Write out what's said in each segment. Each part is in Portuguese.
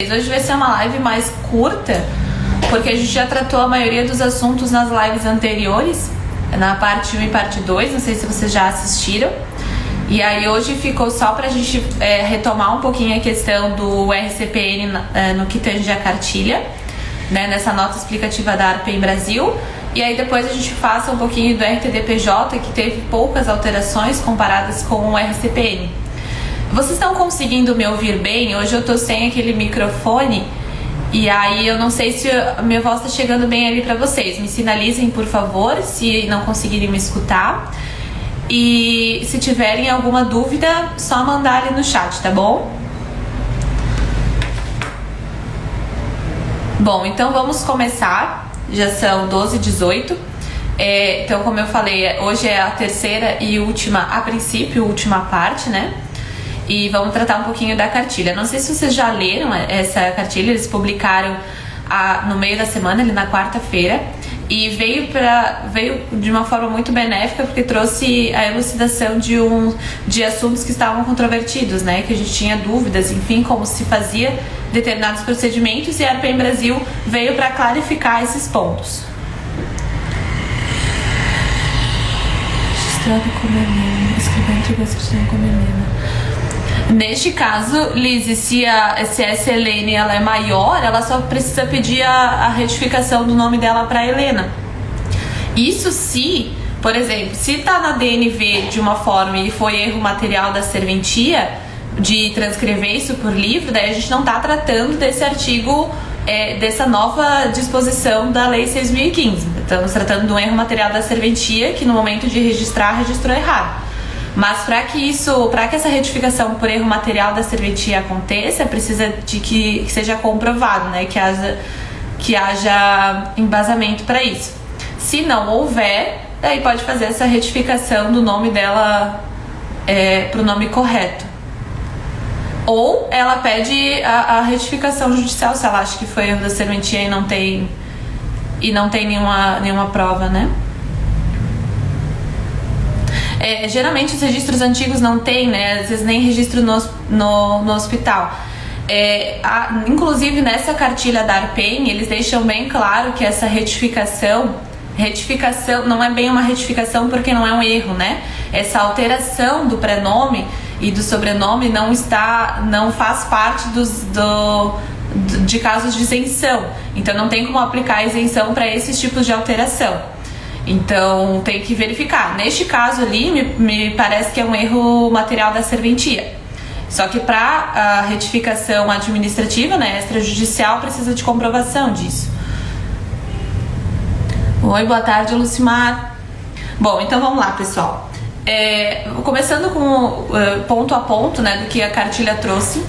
vocês. Hoje vai ser uma live mais curta, porque a gente já tratou a maioria dos assuntos nas lives anteriores, na parte 1 e parte 2, não sei se vocês já assistiram. E aí hoje ficou só pra gente retomar um pouquinho a questão do RCPN no que tange a cartilha, né, nessa nota explicativa da ARPEN Brasil. E aí depois a gente faça um pouquinho do RTD-PJ, que teve poucas alterações comparadas com o RCPN. Vocês estão conseguindo me ouvir bem? Hoje eu tô sem aquele microfone, e aí eu não sei se a minha voz tá chegando bem ali pra vocês. Me sinalizem, por favor, se não conseguirem me escutar. E se tiverem alguma dúvida, só mandar ali no chat, tá bom? Bom, então vamos começar. Já são 12h18. Então, como eu falei, hoje é a terceira e última, a princípio, última parte, né? E vamos tratar um pouquinho da cartilha. Não sei se vocês já leram essa cartilha, eles publicaram no meio da semana, ali na quarta-feira, e veio de uma forma muito benéfica, porque trouxe a elucidação de assuntos que estavam controvertidos, né? Que a gente tinha dúvidas, enfim, como se fazia determinados procedimentos, e a ARPEN Brasil veio para clarificar esses pontos. Neste caso, Liz, se essa Helene ela é maior, ela só precisa pedir a retificação do nome dela para Helena. Isso se, por exemplo, se tá na DNV de uma forma e foi erro material da serventia de transcrever isso por livro, daí a gente não tá tratando desse artigo, dessa nova disposição da Lei 6.015. Estamos tratando de um erro material da serventia que no momento de registrar, registrou errado. Mas para que essa retificação por erro material da serventia aconteça, precisa de que seja comprovado, né? Que haja embasamento para isso. Se não houver, daí pode fazer essa retificação do nome dela para o nome correto. Ou ela pede a retificação judicial, se ela acha que foi erro da serventia e não tem nenhuma prova, né? Geralmente os registros antigos não tem, né? Às vezes nem registro no hospital. Inclusive nessa cartilha da ARPEN, eles deixam bem claro que essa retificação não é bem uma retificação, porque não é um erro, né? Essa alteração do prenome e do sobrenome não faz parte de casos de isenção. Então não tem como aplicar a isenção para esses tipos de alteração. Então tem que verificar. Neste caso ali, me parece que é um erro material da serventia. Só que para a retificação administrativa, né, extrajudicial, precisa de comprovação disso. Oi, boa tarde, Lucimar. Bom, então vamos lá, pessoal. Começando com ponto a ponto, né, do que a cartilha trouxe.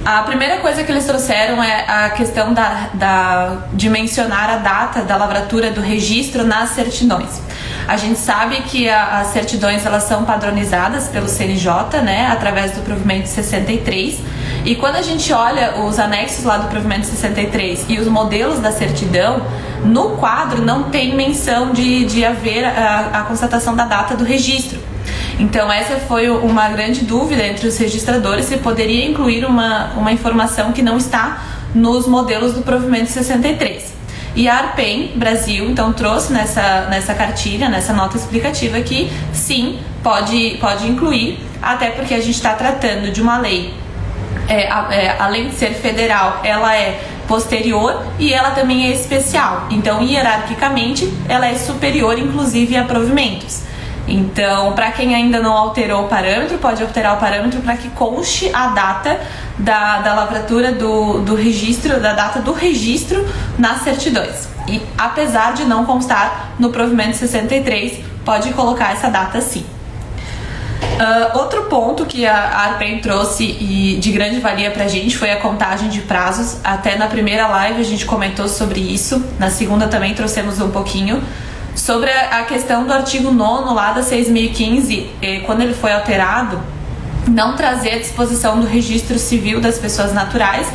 A primeira coisa que eles trouxeram é a questão de mencionar a data da lavratura do registro nas certidões. A gente sabe que as certidões elas são padronizadas pelo CNJ, né, através do provimento 63. E quando a gente olha os anexos lá do provimento 63 e os modelos da certidão, no quadro não tem menção de haver a constatação da data do registro. Então essa foi uma grande dúvida entre os registradores, se poderia incluir uma informação que não está nos modelos do provimento 63. E a ARPEN Brasil então trouxe nessa cartilha, nessa nota explicativa, que sim, pode incluir, até porque a gente está tratando de uma lei, além de ser federal, ela é posterior e ela também é especial. Então hierarquicamente ela é superior inclusive a provimentos. Então, para quem ainda não alterou o parâmetro, pode alterar o parâmetro para que conste a data da lavratura do registro, da data do registro nas certidões. E apesar de não constar no provimento 63, pode colocar essa data sim. Outro ponto que a ARPEN trouxe e de grande valia pra gente foi a contagem de prazos. Até na primeira live a gente comentou sobre isso, na segunda também trouxemos um pouquinho sobre a questão do artigo 9º lá da 6.015, quando ele foi alterado, não trazer a disposição do registro civil das pessoas naturais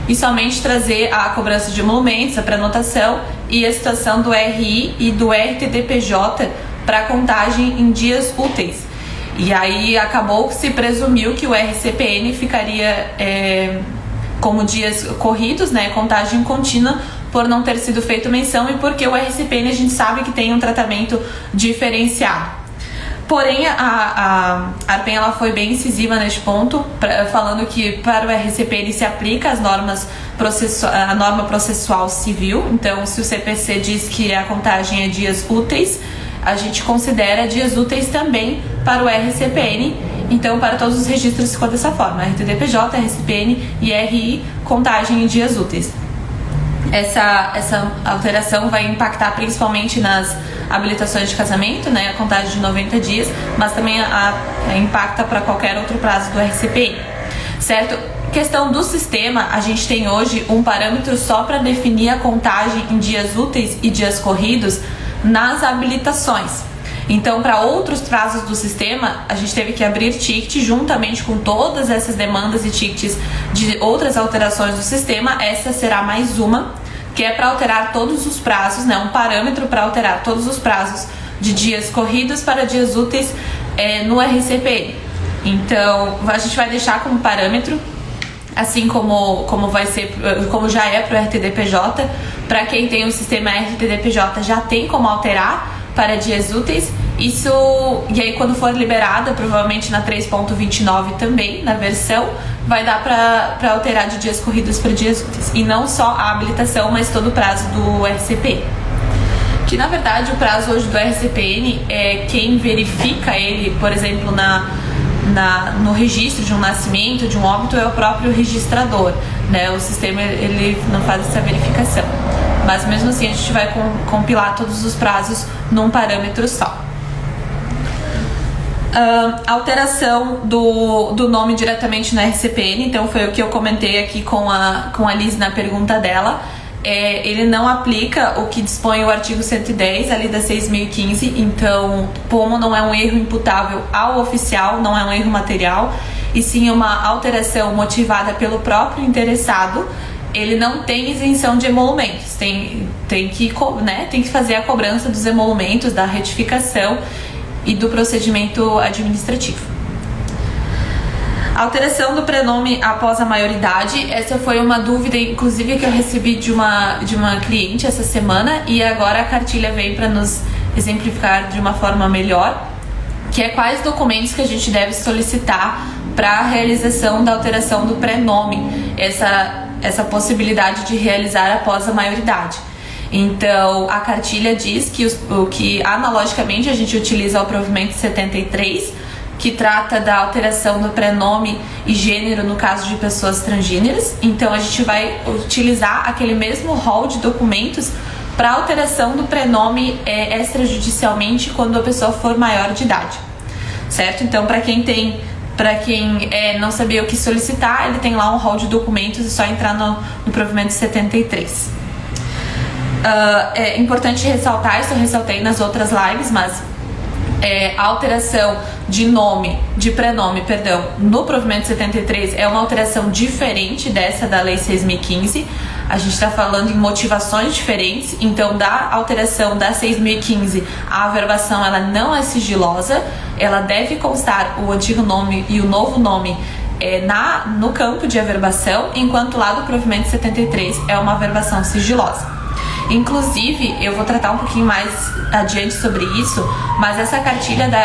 e somente trazer a cobrança de emolumentos, a prenotação e a situação do RI e do RTD-PJ para contagem em dias úteis. E aí acabou que se presumiu que o RCPN ficaria como dias corridos, né, contagem contínua, por não ter sido feito menção e porque o RCPN a gente sabe que tem um tratamento diferenciado. Porém, a ARPEN ela foi bem incisiva neste ponto, falando que para o RCPN se aplica a norma processual civil. Então, se o CPC diz que a contagem é dias úteis, a gente considera dias úteis também para o RCPN. Então, para todos os registros ficou dessa forma: RTD-PJ, RCPN e RI, contagem em dias úteis. Essa alteração vai impactar principalmente nas habilitações de casamento, né, a contagem de 90 dias, mas também impacta para qualquer outro prazo do RCPN, certo? Questão do sistema, a gente tem hoje um parâmetro só para definir a contagem em dias úteis e dias corridos nas habilitações. Então, para outros prazos do sistema, a gente teve que abrir ticket juntamente com todas essas demandas e tickets de outras alterações do sistema. Essa será mais uma, que é para alterar todos os prazos, né? Um parâmetro para alterar todos os prazos de dias corridos para dias úteis no RCPN. Então, a gente vai deixar como parâmetro, assim como vai ser, como já é para o RTD-PJ. Para quem tem o sistema RTD-PJ já tem como alterar para dias úteis. Isso, e aí quando for liberada, provavelmente na 3.29 também, na versão, vai dar para alterar de dias corridos para dias úteis. E não só a habilitação, mas todo o prazo do RCPN. Que na verdade o prazo hoje do RCPN é quem verifica ele, por exemplo, no registro de um nascimento, de um óbito, é o próprio registrador, né? O sistema ele não faz essa verificação. Mas mesmo assim a gente vai compilar todos os prazos num parâmetro só. Alteração do nome diretamente no RCPN, então foi o que eu comentei aqui com a Liz na pergunta dela. Ele não aplica o que dispõe o artigo 110 ali da 6.015, então como não é um erro imputável ao oficial, não é um erro material, e sim uma alteração motivada pelo próprio interessado, ele não tem isenção de emolumentos, tem que fazer a cobrança dos emolumentos, da retificação e do procedimento administrativo. Alteração do prenome após a maioridade, essa foi uma dúvida, inclusive, que eu recebi de uma cliente essa semana, e agora a cartilha veio para nos exemplificar de uma forma melhor, que é quais documentos que a gente deve solicitar para a realização da alteração do prenome, essa possibilidade de realizar após a maioridade. Então, a cartilha diz que analogicamente a gente utiliza o provimento 73, que trata da alteração do prenome e gênero no caso de pessoas transgêneras. Então, a gente vai utilizar aquele mesmo rol de documentos para alteração do prenome extrajudicialmente quando a pessoa for maior de idade, certo? Então, para quem não sabia o que solicitar, ele tem lá um rol de documentos, é só entrar no provimento 73. É importante ressaltar, isso eu ressaltei nas outras lives, mas a alteração de prenome, no provimento 73 é uma alteração diferente dessa da lei 6.015. A gente está falando em motivações diferentes, então da alteração da 6.015, a averbação ela não é sigilosa, ela deve constar o antigo nome e o novo nome no campo de averbação, enquanto lá do provimento 73 é uma averbação sigilosa. Inclusive, eu vou tratar um pouquinho mais adiante sobre isso, mas essa cartilha da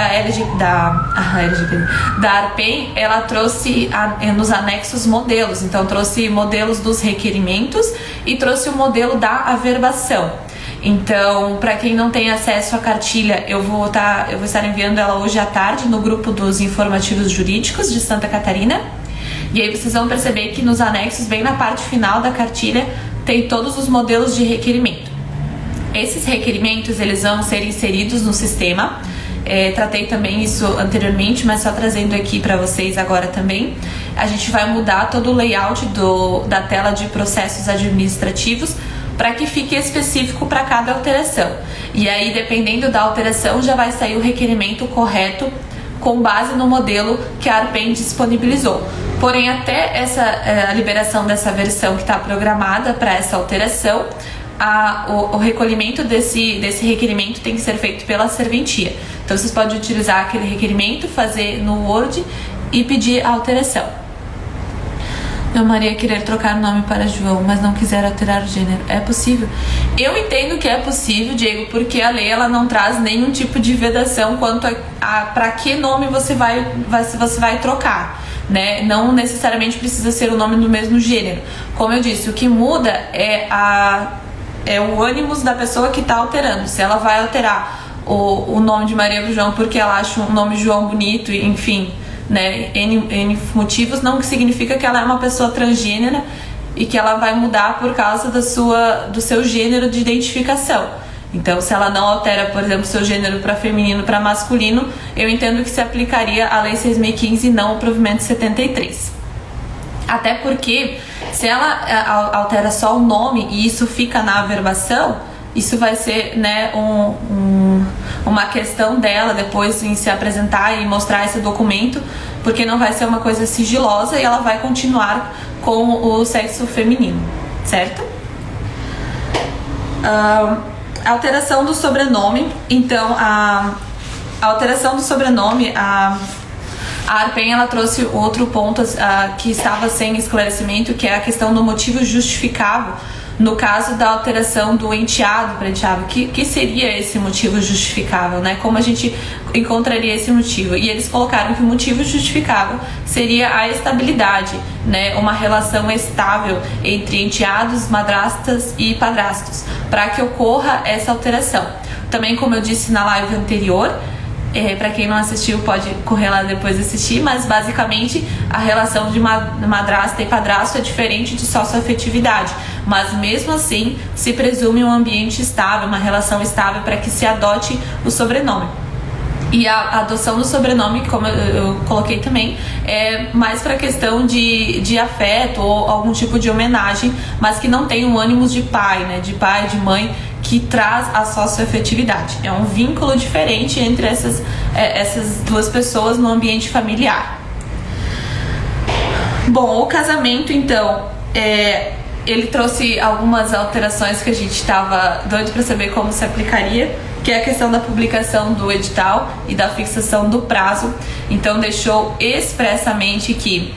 ARPEN, ela trouxe nos anexos modelos, então trouxe modelos dos requerimentos e trouxe o modelo da averbação. Então, para quem não tem acesso à cartilha, eu vou estar enviando ela hoje à tarde no grupo dos informativos jurídicos de Santa Catarina, e aí vocês vão perceber que nos anexos, bem na parte final da cartilha, tem todos os modelos de requerimento. Esses requerimentos, eles vão ser inseridos no sistema. Tratei também isso anteriormente, mas só trazendo aqui para vocês agora também. A gente vai mudar todo o layout da tela de processos administrativos para que fique específico para cada alteração. E aí, dependendo da alteração, já vai sair o requerimento correto com base no modelo que a ARPEN disponibilizou. Porém, até a liberação dessa versão que está programada para essa alteração, o recolhimento desse requerimento tem que ser feito pela serventia. Então, vocês podem utilizar aquele requerimento, fazer no Word e pedir a alteração. Eu, Maria, querer trocar o nome para João, mas não quiser alterar o gênero. É possível? Eu entendo que é possível, Diego, porque a lei ela não traz nenhum tipo de vedação quanto a para que nome você vai trocar, né? Não necessariamente precisa ser o nome do mesmo gênero. Como eu disse, o que muda é o ânimos da pessoa que está alterando. Se ela vai alterar o nome de Maria para João porque ela acha um nome João bonito, enfim, né, N motivos, não significa que ela é uma pessoa transgênera e que ela vai mudar por causa do seu gênero de identificação. Então, se ela não altera, por exemplo, seu gênero para feminino para masculino, eu entendo que se aplicaria a Lei 6.015 e não o Provimento 73. Até porque, se ela altera só o nome e isso fica na averbação, isso vai ser, né, uma questão dela depois em se apresentar e mostrar esse documento, porque não vai ser uma coisa sigilosa e ela vai continuar com o sexo feminino, certo? Alteração do sobrenome. Então, a alteração do sobrenome, a Arpen ela trouxe outro ponto que estava sem esclarecimento, que é a questão do motivo justificável no caso da alteração do enteado para enteado. Que seria esse motivo justificável, né? Como a gente encontraria esse motivo? E eles colocaram que o motivo justificável seria a estabilidade, né? Uma relação estável entre enteados, madrastas e padrastos, para que ocorra essa alteração. Também, como eu disse na live anterior, para quem não assistiu pode correr lá depois e assistir, mas basicamente a relação de madrasta e padrasto é diferente de socioafetividade, mas mesmo assim se presume um ambiente estável, uma relação estável para que se adote o sobrenome. E a adoção do sobrenome, como eu coloquei também, é mais para questão de afeto ou algum tipo de homenagem, mas que não tem um ânimo de pai, né, de pai, de mãe, que traz a socioafetividade. É um vínculo diferente entre essas duas pessoas no ambiente familiar. Bom, o casamento, então, ele trouxe algumas alterações que a gente estava doido para saber como se aplicaria, que é a questão da publicação do edital e da fixação do prazo. Então deixou expressamente que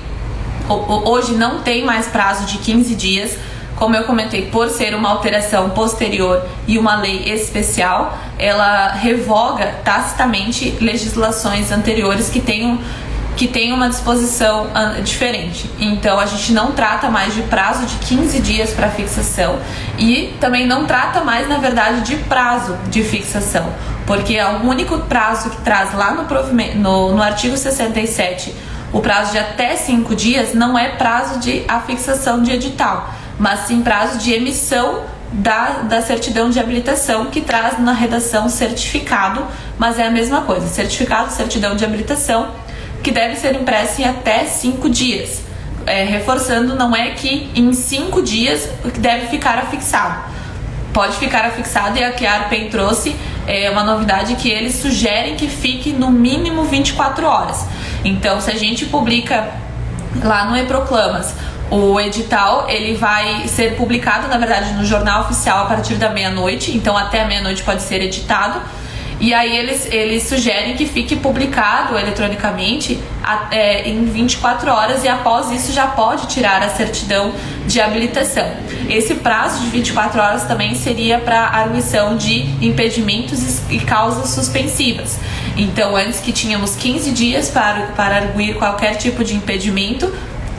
hoje não tem mais prazo de 15 dias, como eu comentei, por ser uma alteração posterior e uma lei especial, ela revoga tacitamente legislações anteriores que tenham uma disposição diferente. Então a gente não trata mais de prazo de 15 dias para fixação e também não trata mais, na verdade, de prazo de fixação, porque é o único prazo que traz lá no artigo 67, o prazo de até 5 dias, não é prazo de afixação de edital, mas sim prazo de emissão da certidão de habilitação, que traz na redação certificado, mas é a mesma coisa, certificado, certidão de habilitação, que deve ser impressa em até 5 dias. Reforçando, não é que em 5 dias deve ficar afixado. Pode ficar afixado, e a que a Arpen trouxe uma novidade que eles sugerem que fique no mínimo 24 horas. Então, se a gente publica lá no E-Proclamas, o edital ele vai ser publicado, na verdade, no Jornal Oficial a partir da meia-noite, então até a meia-noite pode ser editado. E aí eles sugerem que fique publicado eletronicamente em 24 horas e após isso já pode tirar a certidão de habilitação. Esse prazo de 24 horas também seria para arguição de impedimentos e causas suspensivas. Então, antes que tínhamos 15 dias para arguir qualquer tipo de impedimento,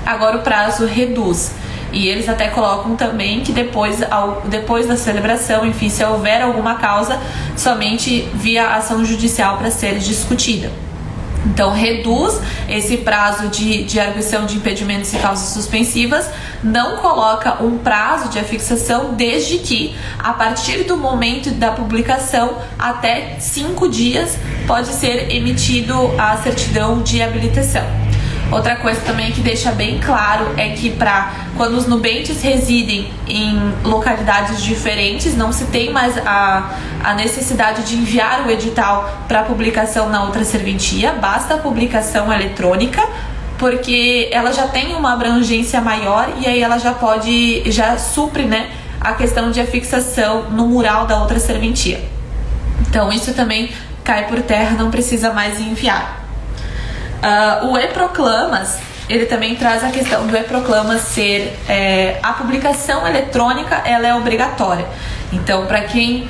agora o prazo reduz. E eles até colocam também que depois da celebração, enfim, se houver alguma causa, somente via ação judicial para ser discutida. Então, reduz esse prazo de arguição de impedimentos e causas suspensivas, não coloca um prazo de afixação, desde que, a partir do momento da publicação, até 5 dias, pode ser emitido a certidão de habilitação. Outra coisa também que deixa bem claro é que quando os nubentes residem em localidades diferentes, não se tem mais a necessidade de enviar o edital para publicação na outra serventia, basta a publicação eletrônica, porque ela já tem uma abrangência maior e aí ela já supre, né, a questão de afixação no mural da outra serventia. Então isso também cai por terra, não precisa mais enviar. O E-Proclamas, ele também traz a questão do e-proclama ser a publicação eletrônica, ela é obrigatória. Então, para quem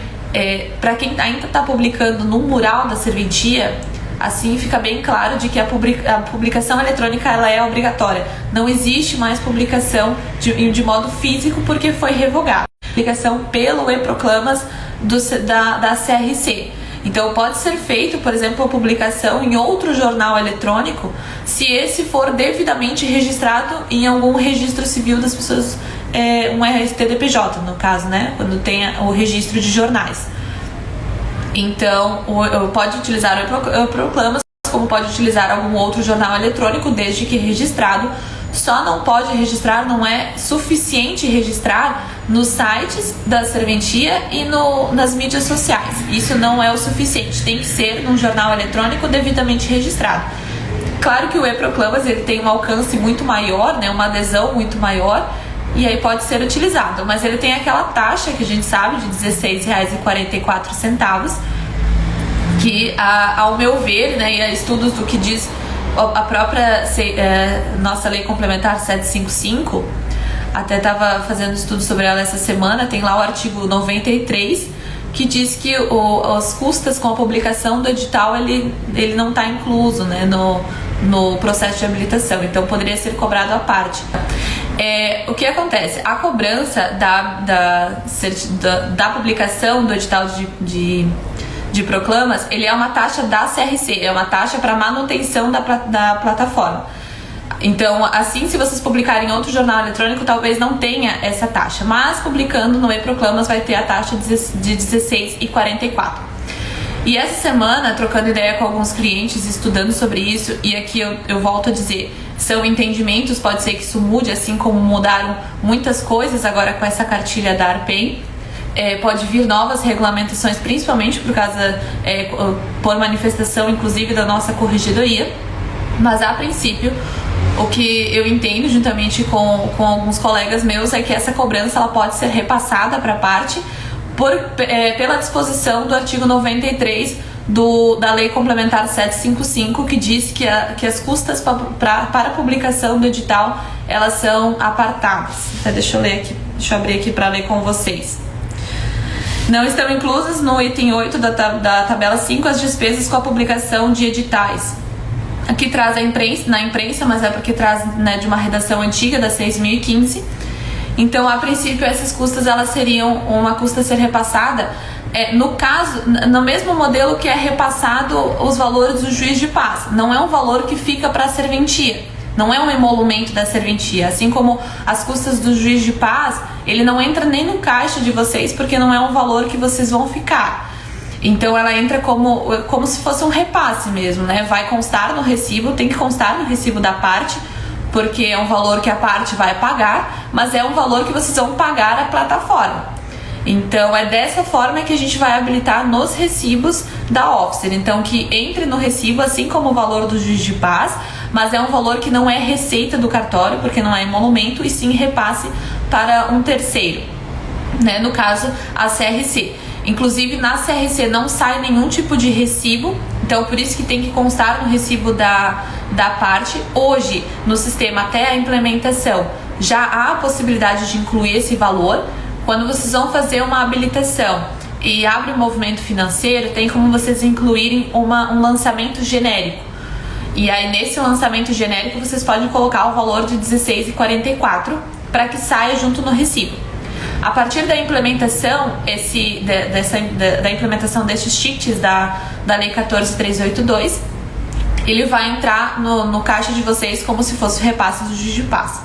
ainda está publicando no mural da serventia, assim fica bem claro de que a publicação eletrônica ela é obrigatória. Não existe mais publicação de modo físico porque foi revogada. Publicação pelo e-proclamas da CRC. Então pode ser feito, por exemplo, a publicação em outro jornal eletrônico se esse for devidamente registrado em algum registro civil das pessoas, um RST-DPJ no caso, né? Quando tem o registro de jornais. Então pode utilizar o e-proclamas, como pode utilizar algum outro jornal eletrônico desde que registrado. Só não pode registrar, não é suficiente registrar nos sites da serventia e nas mídias sociais. Isso não é o suficiente, tem que ser num jornal eletrônico devidamente registrado. Claro que o e-proclamas ele tem um alcance muito maior, né, uma adesão muito maior, e aí pode ser utilizado, mas ele tem aquela taxa que a gente sabe de R$16,44, que ao meu ver, né, e estudos do que diz a própria nossa lei complementar 755, até estava fazendo estudo sobre ela essa semana, tem lá o artigo 93, que diz que as custas com a publicação do edital, ele não está incluso, né, no processo de habilitação, então poderia ser cobrado à parte. O que acontece? A cobrança da publicação do edital de proclamas, ele é uma taxa da CRC, é uma taxa para manutenção da plataforma. Então, assim, se vocês publicarem em outro jornal eletrônico, talvez não tenha essa taxa, mas publicando no e-proclamas vai ter a taxa de R$16,44. E essa semana, trocando ideia com alguns clientes, estudando sobre isso, e aqui eu volto a dizer, são entendimentos, pode ser que isso mude, assim como mudaram muitas coisas agora com essa cartilha da ARPEN. Pode vir novas regulamentações, principalmente por manifestação, inclusive, da nossa corregedoria. Mas, a princípio, o que eu entendo, juntamente com alguns colegas meus, é que essa cobrança ela pode ser repassada para a parte pela disposição do artigo 93 da Lei Complementar 755, que diz que as custas para a publicação do edital, elas são apartadas. Deixa eu abrir aqui para ler com vocês. Não estão inclusas no item 8 da tabela 5 as despesas com a publicação de editais. Aqui traz na imprensa, mas é porque traz, né, de uma redação antiga, da 6.015. Então, a princípio, essas custas elas seriam uma custa a ser repassada, no mesmo modelo que é repassado os valores do juiz de paz. Não é um valor que fica para a serventia. Não é um emolumento da serventia, assim como as custas do juiz de paz, ele não entra nem no caixa de vocês, porque não é um valor que vocês vão ficar. Então ela entra como se fosse um repasse mesmo, né? Vai constar no recibo, tem que constar no recibo da parte, porque é um valor que a parte vai pagar, mas é um valor que vocês vão pagar à plataforma. Então é dessa forma que a gente vai habilitar nos recibos da Officer. Então que entre no recibo, assim como o valor do juiz de paz, mas é um valor que não é receita do cartório, porque não é emolumento, e sim repasse para um terceiro, né? No caso, a CRC. Inclusive, na CRC não sai nenhum tipo de recibo, então por isso que tem que constar no recibo da parte. Hoje, no sistema, até a implementação, já há a possibilidade de incluir esse valor. Quando vocês vão fazer uma habilitação e abre um movimento financeiro, tem como vocês incluírem um lançamento genérico. E aí, nesse lançamento genérico, vocês podem colocar o valor de R$16,44 para que saia junto no recibo. A partir da implementação, da implementação desses tickets da Lei 14.382, ele vai entrar no caixa de vocês como se fosse o repasse do juiz de paz.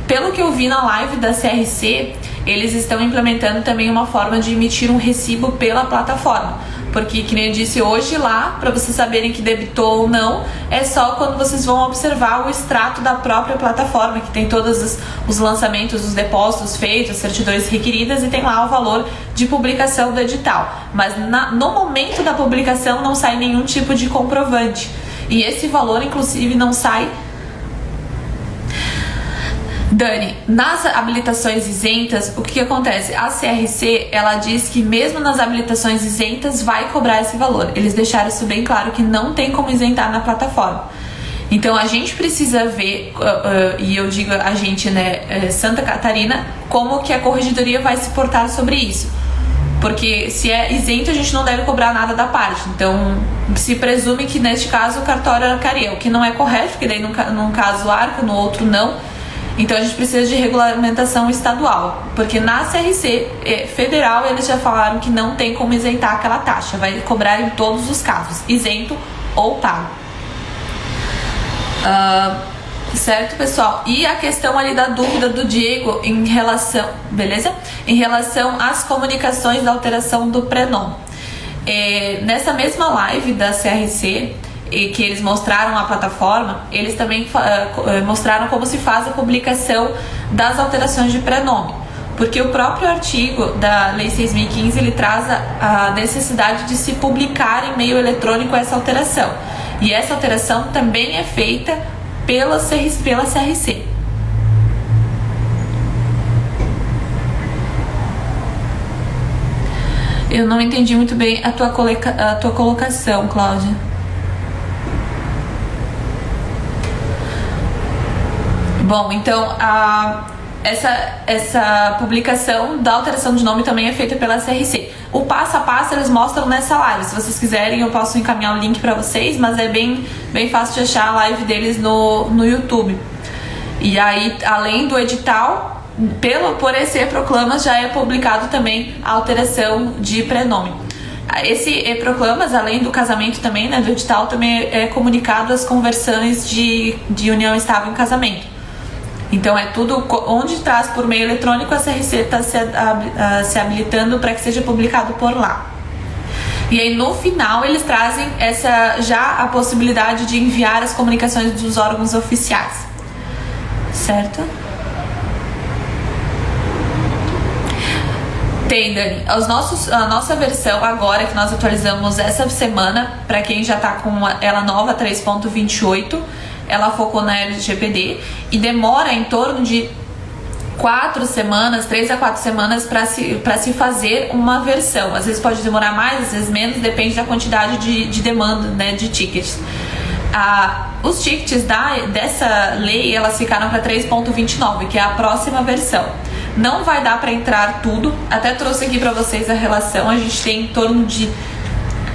Pelo que eu vi na live da CRC, eles estão implementando também uma forma de emitir um recibo pela plataforma. Porque, que nem eu disse hoje lá, para vocês saberem que debitou ou não, é só quando vocês vão observar o extrato da própria plataforma, que tem todos os lançamentos, os depósitos feitos, as certidões requeridas, e tem lá o valor de publicação do edital. Mas no momento da publicação não sai nenhum tipo de comprovante. E esse valor, inclusive, não sai... Dani, nas habilitações isentas, o que acontece? A CRC, ela diz que mesmo nas habilitações isentas vai cobrar esse valor. Eles deixaram isso bem claro, que não tem como isentar na plataforma. Então a gente precisa ver, e eu digo a gente, né, Santa Catarina, como que a corregedoria vai se portar sobre isso. Porque se é isento, a gente não deve cobrar nada da parte. Então, se presume que neste caso o cartório arcaria, o que não é correto, porque daí num caso arca, no outro não. Então a gente precisa de regulamentação estadual, porque na CRC federal eles já falaram que não tem como isentar aquela taxa, vai cobrar em todos os casos, isento ou pago. Certo, pessoal? E a questão ali da dúvida do Diego em relação, beleza? Em relação às comunicações da alteração do prenome. Nessa mesma live da CRC, que eles mostraram a plataforma, eles também mostraram como se faz a publicação das alterações de prenome. Porque o próprio artigo da Lei 6.015, ele traz a necessidade de se publicar em meio eletrônico essa alteração. E essa alteração também é feita pela CRC. Eu não entendi muito bem a tua colocação, Cláudia. Bom, então essa publicação da alteração de nome também é feita pela CRC. O passo a passo eles mostram nessa live. Se vocês quiserem, eu posso encaminhar o link para vocês, mas é bem fácil de achar a live deles no YouTube. E aí, além do edital, por esse e-proclamas já é publicado também a alteração de prenome. Esse e-proclamas, além do casamento também, né, do edital, também é comunicado as conversões de união estável em casamento. Então é tudo onde traz por meio eletrônico, a CRC está se habilitando para que seja publicado por lá. E aí no final eles trazem já a possibilidade de enviar as comunicações dos órgãos oficiais. Certo? Tem, Dani. A nossa versão agora, que nós atualizamos essa semana, para quem já está com ela nova, 3.28, ela focou na LGPD e demora em torno de 3 a 4 semanas para se fazer uma versão. Às vezes pode demorar mais, às vezes menos, depende da quantidade de demanda, né, de tickets. Os tickets dessa lei, elas ficaram para 3.29, que é a próxima versão. Não vai dar para entrar tudo, até trouxe aqui para vocês a relação, a gente tem em torno de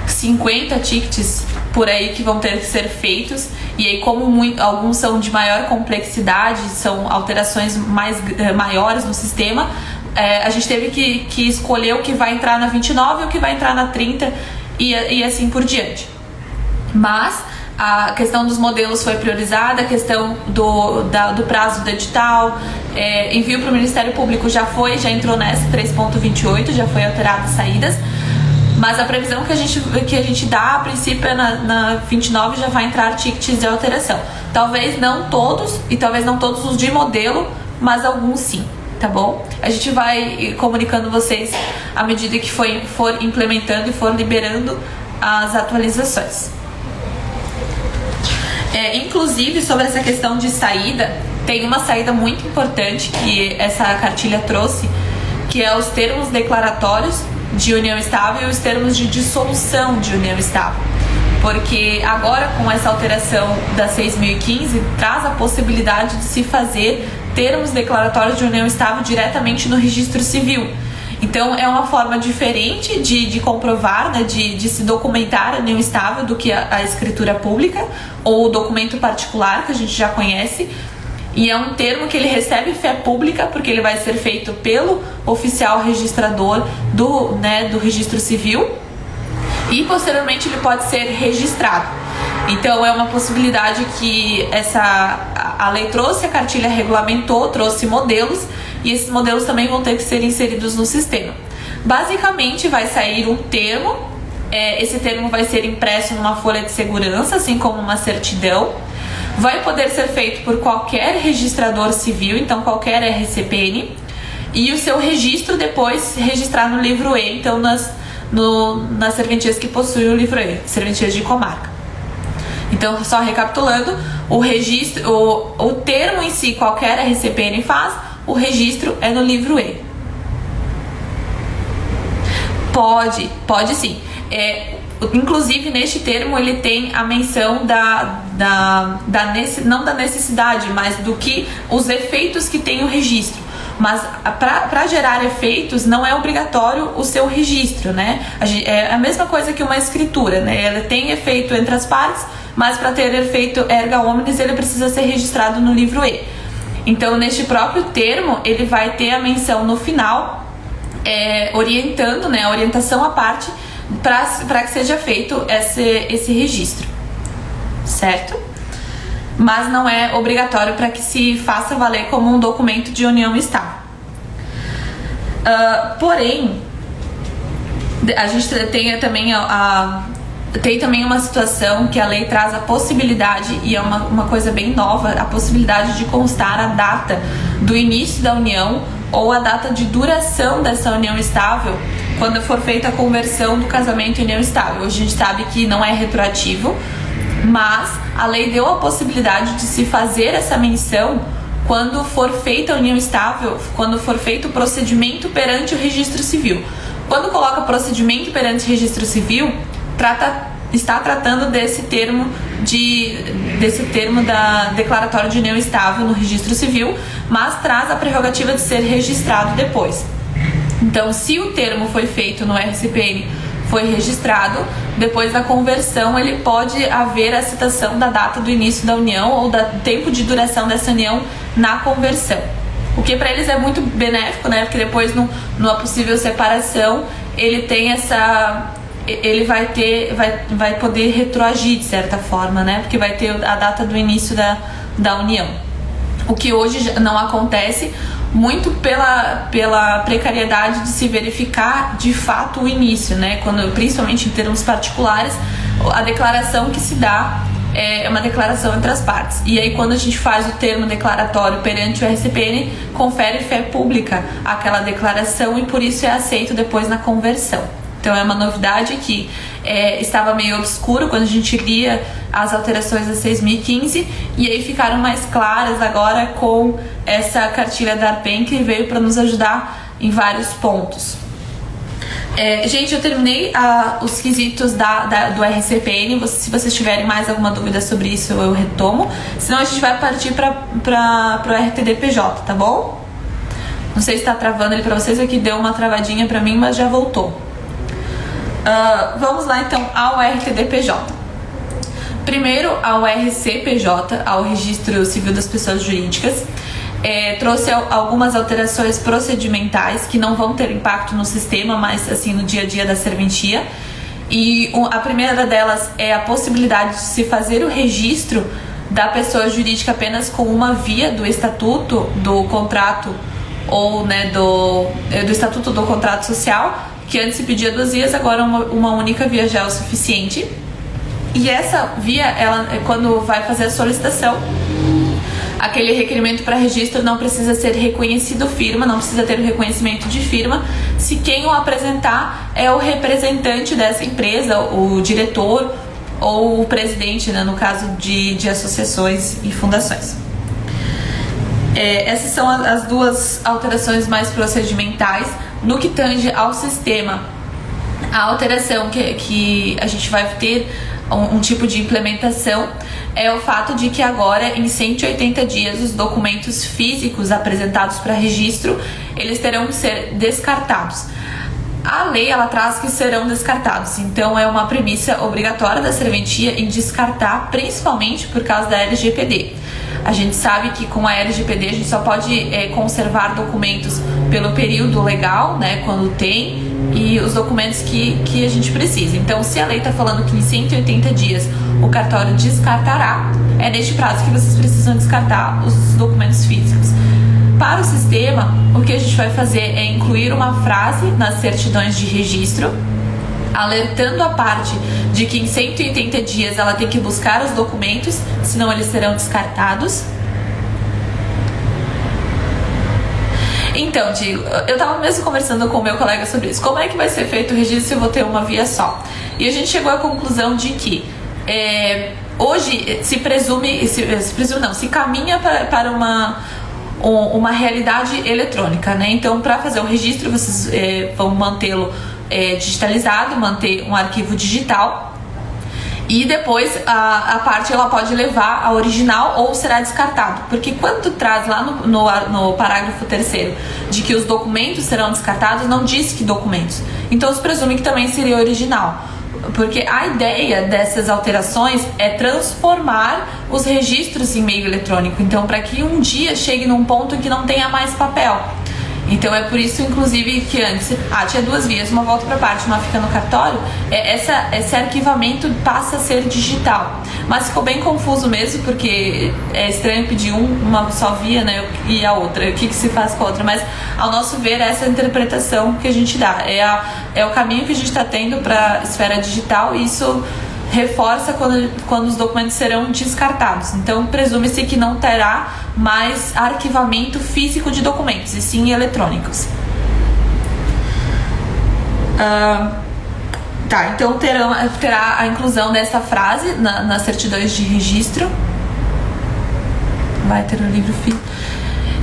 50 tickets por aí que vão ter que ser feitos, e aí como alguns são de maior complexidade, são alterações maiores no sistema, a gente teve que escolher o que vai entrar na 29 e o que vai entrar na 30 e assim por diante. Mas a questão dos modelos foi priorizada, a questão do prazo do edital, envio para o Ministério Público já entrou nessa 3.28, já foi alterada as saídas. Mas a previsão que a gente dá, a princípio, na 29 já vai entrar tickets de alteração. Talvez não todos, e talvez não todos os de modelo, mas alguns sim, tá bom? A gente vai comunicando vocês à medida que for implementando e for liberando as atualizações. Inclusive, sobre essa questão de saída, tem uma saída muito importante que essa cartilha trouxe, que é os termos declaratórios de união estável e os termos de dissolução de união estável. Porque agora, com essa alteração da 6.015, traz a possibilidade de se fazer termos declaratórios de união estável diretamente no registro civil. Então é uma forma diferente de comprovar, né, de se documentar a união estável do que a escritura pública ou o documento particular, que a gente já conhece. E é um termo que ele recebe fé pública, porque ele vai ser feito pelo oficial registrador do registro civil, e posteriormente ele pode ser registrado. Então é uma possibilidade que a lei trouxe, a cartilha regulamentou, trouxe modelos, e esses modelos também vão ter que ser inseridos no sistema. Basicamente vai sair um termo, esse termo vai ser impresso numa folha de segurança, assim como uma certidão. Vai poder ser feito por qualquer registrador civil, então qualquer RCPN, e o seu registro depois registrar no livro E, então nas serventias que possuem o livro E, serventias de comarca. Então, só recapitulando, o registro, o termo em si, qualquer RCPN faz, o registro é no livro E. Pode sim. inclusive neste termo ele tem a menção não da necessidade, mas do que os efeitos que tem o registro. Mas para gerar efeitos não é obrigatório o seu registro, né? É a mesma coisa que uma escritura, né? Ela tem efeito entre as partes, mas para ter efeito erga omnes ele precisa ser registrado no livro E. Então neste próprio termo ele vai ter a menção no final, orientando, né? A orientação à parte para que seja feito esse registro, certo? Mas não é obrigatório para que se faça valer como um documento de união estável. Porém, a gente tem também uma situação que a lei traz a possibilidade, e é uma coisa bem nova, a possibilidade de constar a data do início da união ou a data de duração dessa união estável quando for feita a conversão do casamento em união estável. Hoje a gente sabe que não é retroativo, mas a lei deu a possibilidade de se fazer essa menção quando for feita a união estável, quando for feito o procedimento perante o registro civil. Quando coloca procedimento perante o registro civil, está tratando desse termo da declaratório de união estável no registro civil, mas traz a prerrogativa de ser registrado depois. Então, se o termo foi feito no RCPN, foi registrado, depois da conversão ele pode haver a citação da data do início da união ou do tempo de duração dessa união na conversão. O que para eles é muito benéfico, né? Porque depois numa possível separação ele tem ele vai poder retroagir de certa forma, né? Porque vai ter a data do início da união. O que hoje não acontece, muito pela precariedade de se verificar de fato o início, né? Principalmente em termos particulares, a declaração que se dá é uma declaração entre as partes. E aí, quando a gente faz o termo declaratório perante o RCPN, confere fé pública àquela declaração e por isso é aceito depois na conversão. Então é uma novidade que estava meio obscuro quando a gente lia as alterações da 6.015 e aí ficaram mais claras agora com essa cartilha da ARPEN, que veio para nos ajudar em vários pontos. Gente, eu terminei os quesitos do RCPN. Se vocês tiverem mais alguma dúvida sobre isso, eu retomo. Senão a gente vai partir para o RTD-PJ, tá bom? Não sei se está travando ele para vocês, aqui deu uma travadinha para mim, mas já voltou. Vamos lá então ao RTD-PJ. Primeiro ao RCPJ, ao Registro Civil das Pessoas Jurídicas. Trouxe algumas alterações procedimentais que não vão ter impacto no sistema, mas assim no dia a dia da serventia. E a primeira delas é a possibilidade de se fazer o registro da pessoa jurídica apenas com uma via do estatuto do contrato ou, né, do estatuto do contrato social, que antes se pedia 2 vias, agora uma única via já é o suficiente. E essa via, ela, quando vai fazer a solicitação, aquele requerimento para registro não precisa ser reconhecido firma, não precisa ter o reconhecimento de firma, se quem o apresentar é o representante dessa empresa, o diretor ou o presidente, né, no caso de associações e fundações. Essas são as duas alterações mais procedimentais. No que tange ao sistema, a alteração que a gente vai ter um tipo de implementação é o fato de que agora, em 180 dias, os documentos físicos apresentados para registro, eles terão que ser descartados. A lei, ela traz que serão descartados, então é uma premissa obrigatória da serventia em descartar, principalmente por causa da LGPD. A gente sabe que com a LGPD a gente só pode conservar documentos pelo período legal, né, quando tem, e os documentos que a gente precisa. Então, se a lei está falando que em 180 dias o cartório descartará, é neste prazo que vocês precisam descartar os documentos físicos. Para o sistema, o que a gente vai fazer é incluir uma frase nas certidões de registro, alertando a parte de que em 180 dias ela tem que buscar os documentos, senão eles serão descartados. Então, Diego, eu estava mesmo conversando com o meu colega sobre isso. Como é que vai ser feito o registro se eu vou ter uma via só? E a gente chegou à conclusão de que hoje se caminha para uma realidade eletrônica, né? Então, para fazer o registro, vocês vão mantê-lo digitalizado, manter um arquivo digital. E depois a parte ela pode levar a original ou será descartado. Porque quando tu traz lá no parágrafo 3º de que os documentos serão descartados, não diz que documentos. Então se presume que também seria original. Porque a ideia dessas alterações é transformar os registros em meio eletrônico. Então para que um dia chegue num ponto em que não tenha mais papel. Então é por isso, inclusive, que antes tinha 2 vias, uma volta para parte, uma fica no cartório. Esse arquivamento passa a ser digital, mas ficou bem confuso mesmo, porque é estranho pedir uma só via, né, e a outra, o que se faz com a outra, mas ao nosso ver essa interpretação que a gente dá, é o caminho que a gente está tendo para a esfera digital, e isso reforça quando os documentos serão descartados. Então presume-se que não terá mais arquivamento físico de documentos, e sim eletrônicos. Então terá a inclusão dessa frase nas certidões de registro. Vai ter o livro físico.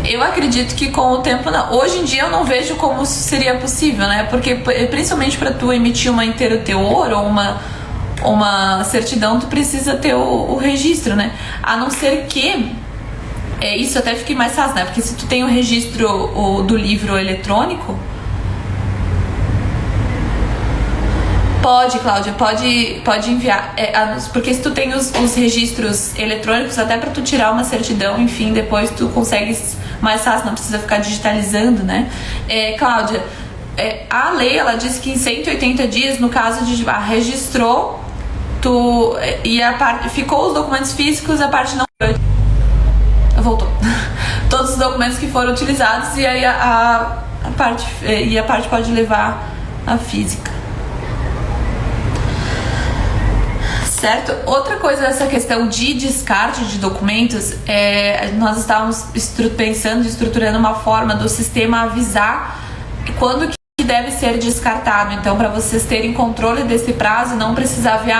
Eu acredito que com o tempo, hoje em dia eu não vejo como isso seria possível, né? Porque principalmente para tu emitir uma inteiro teor ou uma certidão, tu precisa ter o registro, né? A não ser que isso até fique mais fácil, né? Porque se tu tem o registro do livro eletrônico, pode, Cláudia, pode enviar, porque se tu tem os registros eletrônicos, até para tu tirar uma certidão, enfim, depois tu consegues mais fácil, não precisa ficar digitalizando, né? Cláudia, a lei, ela diz que em 180 dias, no caso de registrou, ficou os documentos físicos, a parte não voltou. Todos os documentos que foram utilizados, e aí a parte pode levar a física. Certo? Outra coisa dessa questão de descarte de documentos, nós estávamos estruturando uma forma do sistema avisar quando que deve ser descartado. Então, para vocês terem controle desse prazo, não precisar ver,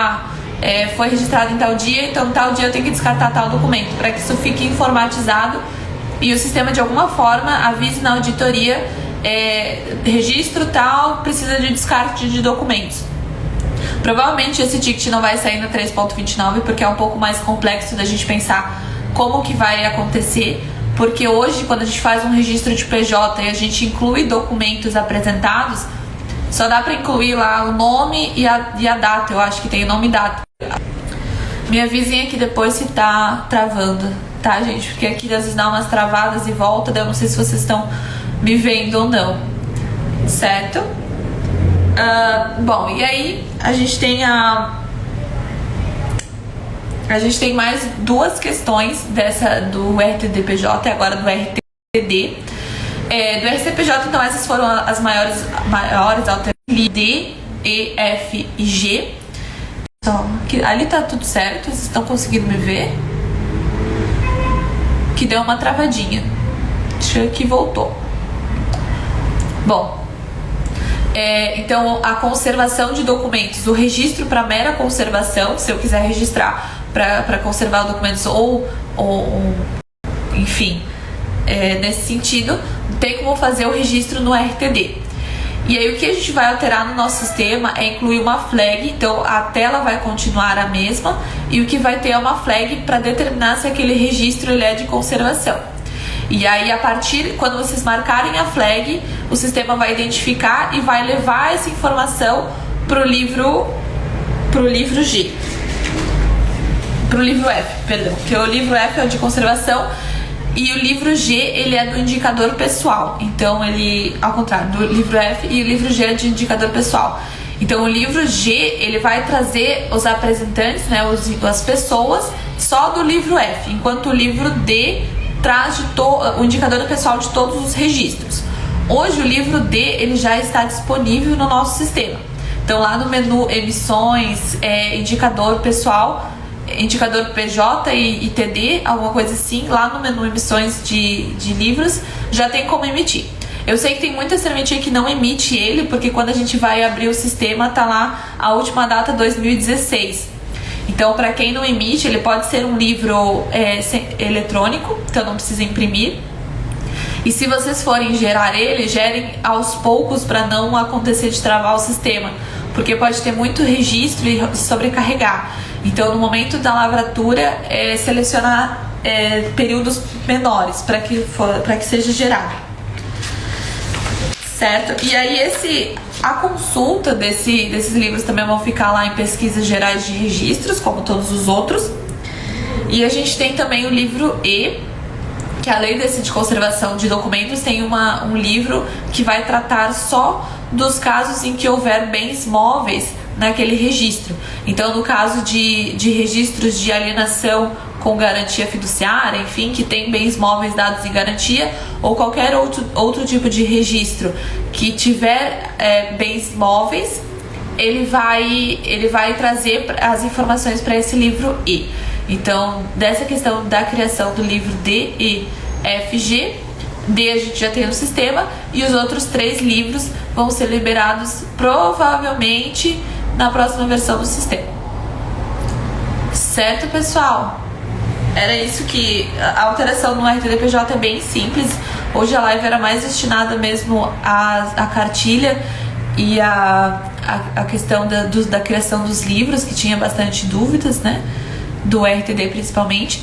foi registrado em tal dia, então tal dia eu tenho que descartar tal documento, para que isso fique informatizado e o sistema de alguma forma avise na auditoria, registro tal, precisa de descarte de documentos. Provavelmente esse ticket não vai sair na 3.29, porque é um pouco mais complexo da gente pensar como que vai acontecer, porque hoje, quando a gente faz um registro de PJ e a gente inclui documentos apresentados, só dá para incluir lá o nome e a data. Eu acho que tem o nome e data. Me avisem aqui depois se tá travando, tá, gente? Porque aqui às vezes dá umas travadas e volta, daí eu não sei se vocês estão me vendo ou não, certo? Bom, e aí a gente tem mais 2 questões do RTD-PJ e agora do RTD. Do RTD-PJ, então essas foram as maiores alternativas: D, E, F e G. Então, ali tá tudo certo, vocês estão conseguindo me ver? Que deu uma travadinha. Deixa que voltou. Bom, então a conservação de documentos, o registro para mera conservação, se eu quiser registrar para conservar documentos ou enfim, nesse sentido, tem como fazer o registro no RTD. E aí o que a gente vai alterar no nosso sistema é incluir uma flag, então a tela vai continuar a mesma, e o que vai ter é uma flag para determinar se aquele registro ele é de conservação. E aí, quando vocês marcarem a flag, o sistema vai identificar e vai levar essa informação pro livro G. Pro livro F, perdão. Porque o livro F é o de conservação e o livro G, ele é do indicador pessoal. Então, ao contrário, do livro F, e o livro G é de indicador pessoal. Então, o livro G, ele vai trazer os apresentantes, né, as pessoas, só do livro F, enquanto o livro D traz o indicador pessoal de todos os registros. Hoje o livro D ele já está disponível no nosso sistema. Então lá no menu emissões, indicador pessoal, indicador PJ e TD, alguma coisa assim, lá no menu emissões de livros já tem como emitir. Eu sei que tem muita serventia que não emite ele, porque quando a gente vai abrir o sistema tá lá a última data 2016. Então, para quem não emite, ele pode ser um livro eletrônico, então não precisa imprimir. E se vocês forem gerar ele, gerem aos poucos para não acontecer de travar o sistema, porque pode ter muito registro e sobrecarregar. Então, no momento da lavratura, selecionar períodos menores para que seja gerado, certo? E aí a consulta desses livros também vão ficar lá em pesquisas gerais de registros, como todos os outros. E a gente tem também o livro E, que além desse de conservação de documentos, tem um livro que vai tratar só dos casos em que houver bens móveis naquele registro. Então, no caso de registros de alienação com garantia fiduciária, enfim, que tem bens móveis dados em garantia, ou qualquer outro tipo de registro que tiver bens móveis, ele vai trazer as informações para esse livro E. Então, dessa questão da criação do livro D, E, F, G, D a gente já tem no sistema, e os outros 3 livros vão ser liberados provavelmente na próxima versão do sistema. Certo, pessoal? Era isso que... A alteração no RTD-PJ é bem simples. Hoje a live era mais destinada mesmo à cartilha e a questão da criação dos livros, que tinha bastante dúvidas, né? Do RTD principalmente.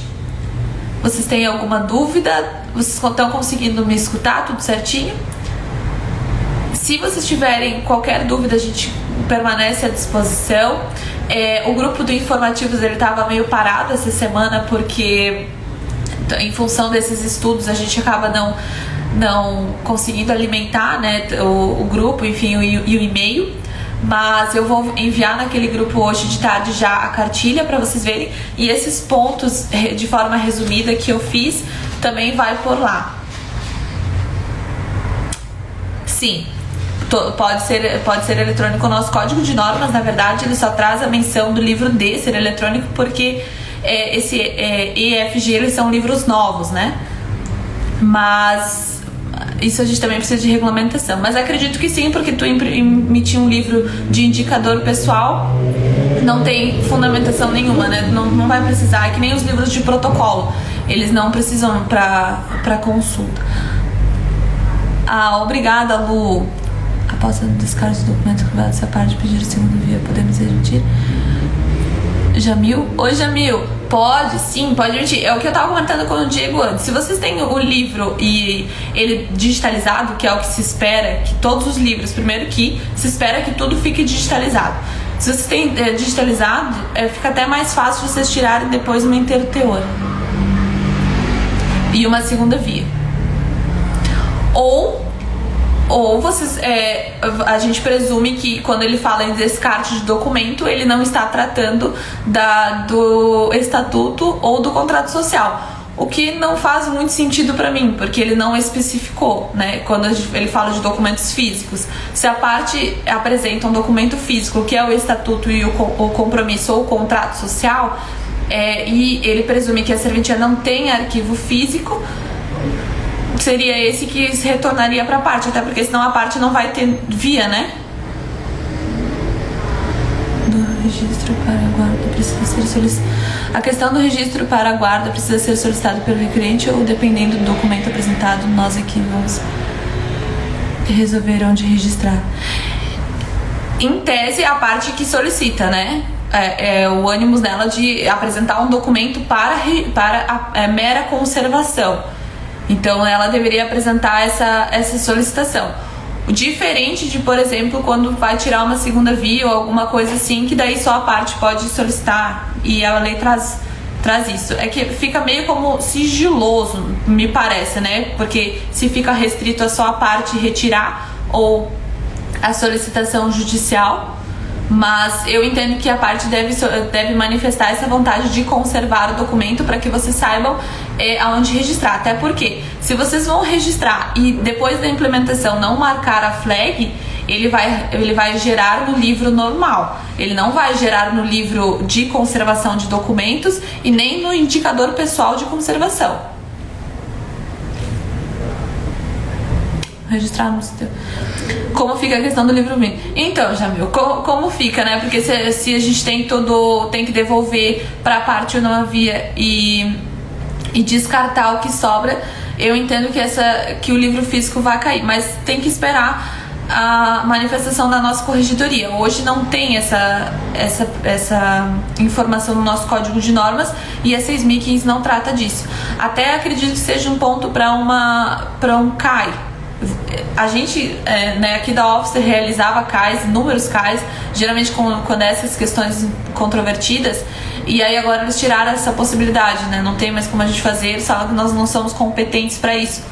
Vocês têm alguma dúvida? Vocês estão conseguindo me escutar tudo certinho? Se vocês tiverem qualquer dúvida, a gente permanece à disposição. O grupo do Informativos ele estava meio parado essa semana porque, em função desses estudos, a gente acaba não conseguindo alimentar, né, o grupo, enfim, e o e-mail. Mas eu vou enviar naquele grupo hoje de tarde já a cartilha para vocês verem. E esses pontos, de forma resumida, que eu fiz, também vai por lá. Sim, pode ser eletrônico. O nosso código de normas, na verdade, ele só traz a menção do livro D ser eletrônico, porque esse E, F, G, eles são livros novos, né? Mas... isso a gente também precisa de regulamentação. Mas acredito que sim, porque tu emitir um livro de indicador pessoal não tem fundamentação nenhuma, né? Não vai precisar. É que nem os livros de protocolo. Eles não precisam para consulta. Obrigada, Lu. Após a descarte do documento privado, essa parte pedir a segunda via, podemos emitir? Jamil? Oi, Jamil. Pode, sim, pode emitir. É o que eu tava comentando com o Diego antes. Se vocês têm o livro e ele digitalizado, que é o que se espera, que todos os livros, primeiro que se espera que tudo fique digitalizado. Se vocês têm digitalizado, fica até mais fácil vocês tirarem depois uma inteiro teor e uma segunda via. Ou vocês, a gente presume que quando ele fala em descarte de documento, ele não está tratando do estatuto ou do contrato social. O que não faz muito sentido para mim, porque ele não especificou, né? Quando ele fala de documentos físicos. Se a parte apresenta um documento físico, que é o estatuto e o compromisso ou o contrato social, e ele presume que a serventia não tem arquivo físico, seria esse que se retornaria para a parte, até porque senão a parte não vai ter via, né? Do registro para a guarda precisa ser solicitado. A questão do registro para a guarda precisa ser solicitado pelo requerente ou dependendo do documento apresentado, nós aqui vamos resolver onde registrar. Em tese, a parte que solicita, né? O ânimo dela de apresentar um documento para a mera conservação. Então ela deveria apresentar essa solicitação. Diferente de, por exemplo, quando vai tirar uma segunda via ou alguma coisa assim, que daí só a parte pode solicitar e a lei traz isso. É que fica meio como sigiloso, me parece, né? Porque se fica restrito a só a parte retirar ou a solicitação judicial. Mas eu entendo que a parte deve manifestar essa vontade de conservar o documento para que vocês saibam aonde registrar. Até porque, se vocês vão registrar e depois da implementação não marcar a flag, ele vai gerar no livro normal. Ele não vai gerar no livro de conservação de documentos e nem no indicador pessoal de conservação. Registrar no sistema. Como fica a questão do livro mínimo? Então, Jamil, como fica, né? Porque se a gente tem que devolver para a parte ou não havia e descartar o que sobra, eu entendo que o livro físico vai cair, mas tem que esperar a manifestação da nossa corregedoria. Hoje não tem essa informação no nosso código de normas e a 6.015 não trata disso. Até acredito que seja um ponto para um CAI. A gente, né, aqui da Officer realizava CAIs, inúmeros CAIs, geralmente quando essas questões controvertidas, e aí agora eles tiraram essa possibilidade, né? Não tem mais como a gente fazer, eles falam que nós não somos competentes para isso.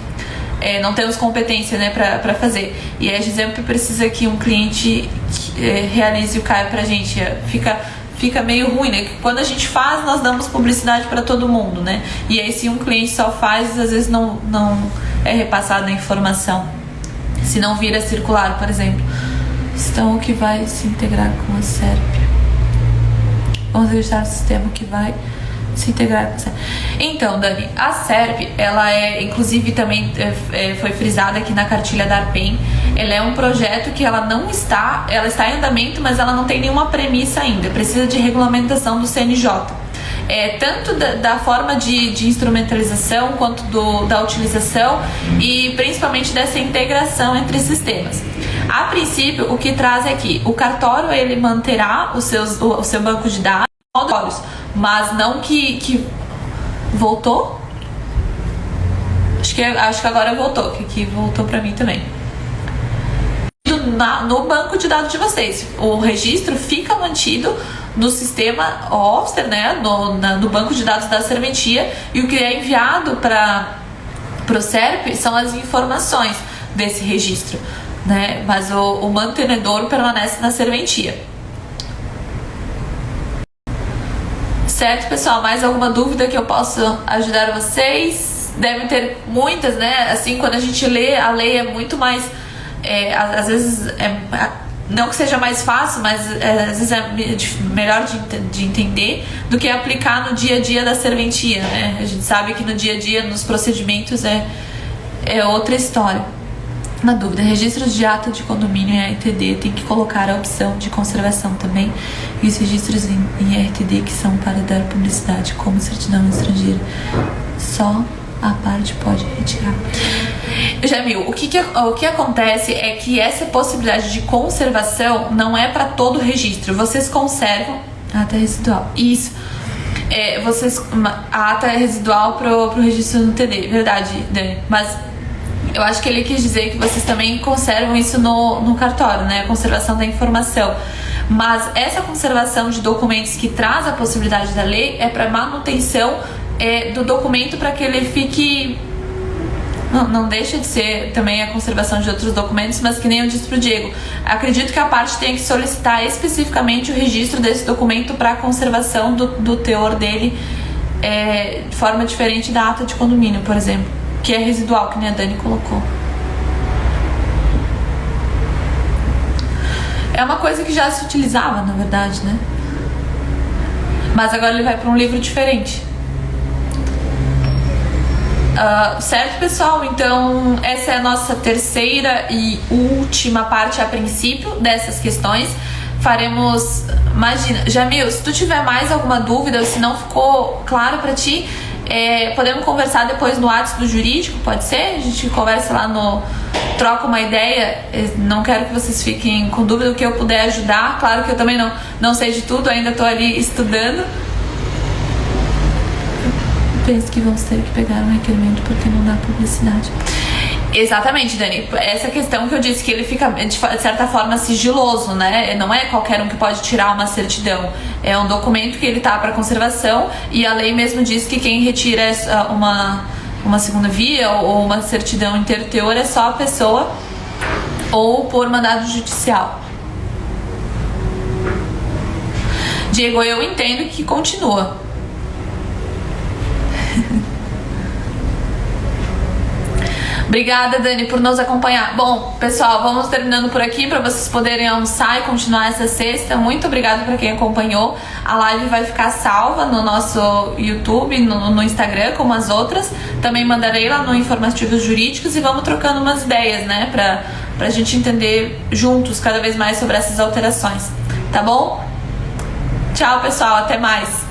Não temos competência, né, para fazer. E aí a gente sempre precisa que um cliente realize o CAI pra gente. Fica meio ruim, né? Quando a gente faz, nós damos publicidade para todo mundo, né? E aí se um cliente só faz, às vezes não é repassada a informação. Se não vira circular, por exemplo. Então, o que vai se integrar com a SERP? Vamos registrar o sistema que vai se integrar com a SERP. Então, Dani, a SERP, ela inclusive também foi frisada aqui na cartilha da ARPEN. Ela é um projeto que ela está em andamento, mas ela não tem nenhuma premissa ainda. Precisa de regulamentação do CNJ. Tanto da forma de instrumentalização quanto da utilização e principalmente dessa integração entre sistemas. A princípio, o que traz é que o cartório ele manterá o seu banco de dados, mas não que voltou? Acho que agora voltou, que voltou para mim também. No banco de dados de vocês, o registro fica mantido no sistema Officer, né, no banco de dados da serventia, e o que é enviado para o SERP são as informações desse registro, né, mas o mantenedor permanece na serventia. Certo, pessoal? Mais alguma dúvida que eu possa ajudar vocês? Devem ter muitas, né? Assim, quando a gente lê, a lei é muito mais... às vezes, não que seja mais fácil, mas às vezes é melhor de entender do que aplicar no dia a dia da serventia, né? A gente sabe que no dia a dia, nos procedimentos, é outra história. Na dúvida, registros de ata de condomínio em RTD tem que colocar a opção de conservação também, e os registros em RTD que são para dar publicidade, como certidão estrangeira, só a parte pode retirar. Jamil, o que acontece é que essa possibilidade de conservação não é para todo registro. Vocês conservam a ata residual. Isso. A ata é residual pro registro no TD, verdade, Dani. Mas eu acho que ele quis dizer que vocês também conservam isso no cartório, né? A conservação da informação. Mas essa conservação de documentos que traz a possibilidade da lei é para manutenção do documento, para que ele fique... Não deixa de ser também a conservação de outros documentos, mas que nem eu disse pro Diego, acredito que a parte tenha que solicitar especificamente o registro desse documento para a conservação do teor dele de forma diferente da ata de condomínio, por exemplo, que é residual, que nem a Dani colocou. É uma coisa que já se utilizava, na verdade, né? Mas agora ele vai para um livro diferente. Certo, pessoal? Então essa é a nossa terceira e última parte a princípio dessas questões. Faremos... Imagina, Jamil, se tu tiver mais alguma dúvida ou se não ficou claro para ti, podemos conversar depois no WhatsApp do jurídico, pode ser? A gente conversa lá troca uma ideia. Não quero que vocês fiquem com dúvida. O que eu puder ajudar, claro que eu também não sei de tudo, ainda estou ali estudando. Penso que vamos ter que pegar um requerimento porque não dá publicidade. Exatamente, Dani. Essa questão que eu disse, que ele fica de certa forma sigiloso, né? Não é qualquer um que pode tirar uma certidão. É um documento que ele tá para conservação, e a lei mesmo diz que quem retira uma segunda via ou uma certidão interteor é só a pessoa ou por mandado judicial. Diego, eu entendo que continua. Obrigada, Dani, por nos acompanhar. Bom, pessoal, vamos terminando por aqui para vocês poderem almoçar e continuar essa sexta. Muito obrigada para quem acompanhou. A live vai ficar salva no nosso YouTube, no Instagram, como as outras. Também mandarei lá no Informativos Jurídicos e vamos trocando umas ideias, né? Pra gente entender juntos cada vez mais sobre essas alterações. Tá bom? Tchau, pessoal. Até mais.